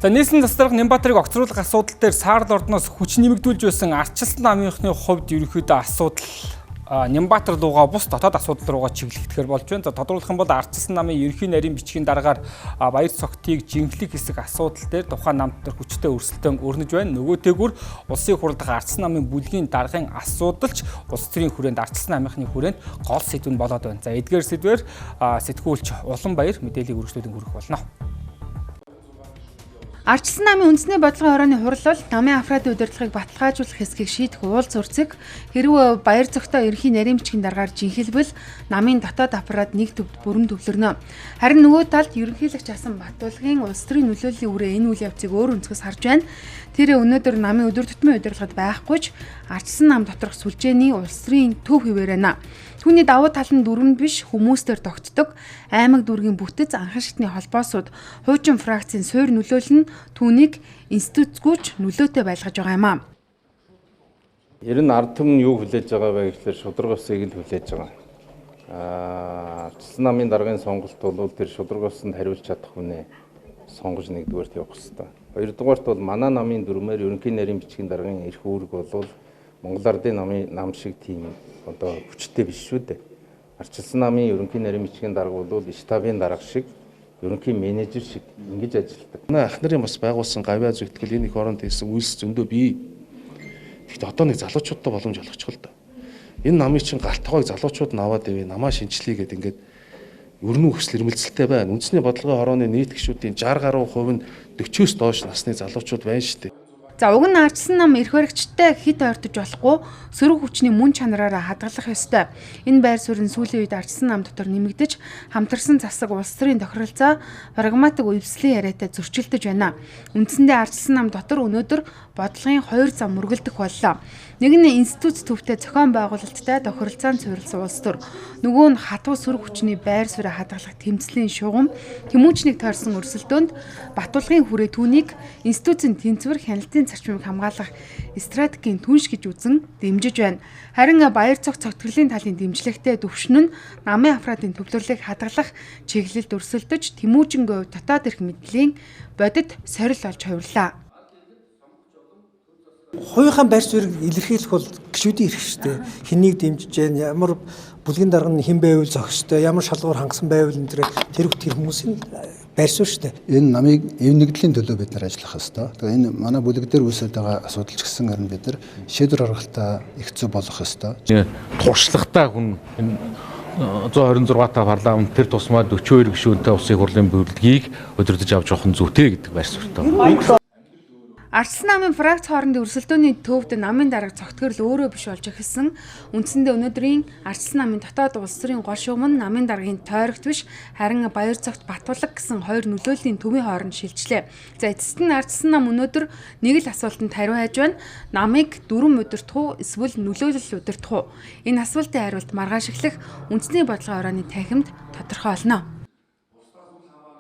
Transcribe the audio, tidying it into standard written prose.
За нийслэн застрах Нямбатарыг огцруулах асуудал дээр Саарл ордноос хүч нэмэгдүүлж байсан ардчилсан намынхны хувьд ерөнхийдөө асуудал Нямбатар руугаа бус дотоод асуудал руугаа чиглэгдэхээр болж байна. За тодруулах юм бол ардчилсан намын ерөнхий нарийн бичгийн дараагаар баяр цогтыг жинхлэх хэсэг асуудал дээр тухайн намд нар хүчтэй өрсөлдөөн өрнөж байна. Нөгөөтэйгүр улсын хурал дахь ардчилсан намын бүлгийн даргын асуудалч улс төрийн хүрээнд ардчилсан намынхны хүрээнд гол сэдв нь болоод байна. За эдгээр сэдвээр сэтгүүлч Уланбаяр мэдээллийг үргэлжлүүлэн хүргэх болно. Ардчилсан намын үндэсний бодлогын хорооны хурал намын афродын удирдлагыг баталгаажуулах хэсгийг шийдэх уул зурцыг хэрвээ баяр цогтой ерөнхий нарийн бичгийн дараагаар жинхэлбэл намын дотоод аппарат нэг төвд бүрэн төвлөрнө. Харин нөгөө талд ерөнхийлөгч асан Батулгын улс төрийн нөлөөллийн үрээ энэ үйл явцыг өөр өнцгөөс харж байна. Тэр өнөөдөр намын өдөр тутмын удирдлагад байхгүйч ардчилсан нам доторх сүлжээний улс төрийн төв хэвээр байна. Түүний давуу тал нь дүрмэнд биш хүмүүстээр тогтдог аймаг дүүргийн бүтэц анхан шатны холбоосууд хуучин фракцийн суур нөлөөлөл нь түүнийг институтгүйч нөлөөтэй байлгаж байгаа юм аа. Ер нь ард түмэн юу хүлээж байгаа вэ гэхээр шудраг усыг л хүлээж байгаа. Ардчилсан намын даргын сонголт бол тэр шудраг усанд хариулж чадах хүнээ сонгож нэгдүгээрт явах хэрэгтэй. Хоёрдугаарт бол манай намын дүрмээр ерөнхий нарийн бичгийн даргын эрх үүрэг бол Монгол Ардын нам шиг тийм одоо хүчтэй биш шүү дээ. Ардчилсан намын ерөнхий нарийн бичгийн дарга бол штабын дарга шиг ерөнхий менежер шиг ингэж ажилладаг. Манай ах нарын бас байгуулсан гавьяа зүтгэл энэ их оронд хийсэн үйлс зөндөө бий. Тэгэхдээ одоо нэг залуучуудтай боломж олгочих л да. Энэ намын чинь галт тоогыг залуучууд нь аваад ивэ намаа шинчлэе гэдэг ингээд өрнүү хүсэл эрмэлзэлтэй байна. Үндэсний бодлогын хорооны нийт гишүүдийн 60 гаруй хувь нь 40-с доош насны залуучууд байна шүү дээ. За уг нь ардчилсан нам эрх баригчтай хит ойртож болохгүй сөрөг хүчний мөн чанараараа хадгалах ёстой. Энэ байр суурь нь сүүлийн үед ардчилсан нам дотор нэмэгдэж хамтарсан засаг улс төрийн тохиролцоо прагматик үевслийн яриатай зөрчилдөж байна. Үндсэндээ ардчилсан нам дотор өнөөдөр бодлогын 2 зам мөргөлдөх боллоо. Нэг нь институт төвтэй зохион байгуулалттай тохиролцоонд суурилсан улс төр. Нөгөө нь хатуу сөрөг хүчний байр суурийг хадгалах тэмцлийн шугам тэмүүчнийг тойрсон өрсөлдөөнд Батулгын хүрээ түүнийг институтын тэнцвэр хяналтын зарчмыг хамгаалах стратегийн түнш гэж үзэн дэмжиж байна. Харин баяр цогц цогтголийн талын дэмжлэгтэй төвшин нь намын афродын төвлөрлийг хадгалах чиглэлд өрсөлдөж тэмүүжингийн хувьд дотоод эрх мэдлийн бодит сорил болж хувирлаа. Хоёрхан байр суурийг илэрхийлэх бол гишүүдийн эрх шүү дээ. Хэнийг дэмжиж байна, ямар бүлгийн дарга нь хэн байвал зохистой, ямар шалгуур хангасан байвал энэ тэр хүмүүсийн байр суурь шүү дээ. Энэ намыг эв нэгдлийн төлөө бид нар ажиллах ёстой. Тэгээ энэ манай бүлэг дээр үүсэж байгаа асуудал ч гэсэн харин бид нар шийдвэр гаргалтаа их зөв болгох ёстой. Туршлагатай хүн энэ 126 та парламент тэр тусмаа 42 гишүүнтэй улсын хурлын бүлгийг удирдах авч явах нь зүйтэй гэдэг байр суурьтай. Ардчилсан намын фракц хоорондын өрсөлдөөний төвд намын дарга цогтгорл өөрөө биш болж эхэлсэн. Үндсэндээ өнөөдрийн ардчилсан намын дотоод улс төрийн гол шугам нь намын даргын тойрогт биш харин баяр цогт Батулга гэсэн хоёр нөлөөллийн төвийн хооронд шилжлээ. За эцэст нь ардчилсан нам өнөөдөр нэг л асуултанд хариу хайж байна. Намыг дүрм удирдах уу эсвэл нөлөөлөл удирдах уу? Энэ асуултын хариулт маргааш эхлэх үндэсний бодлогын хорооны танхимд тодорхой болно.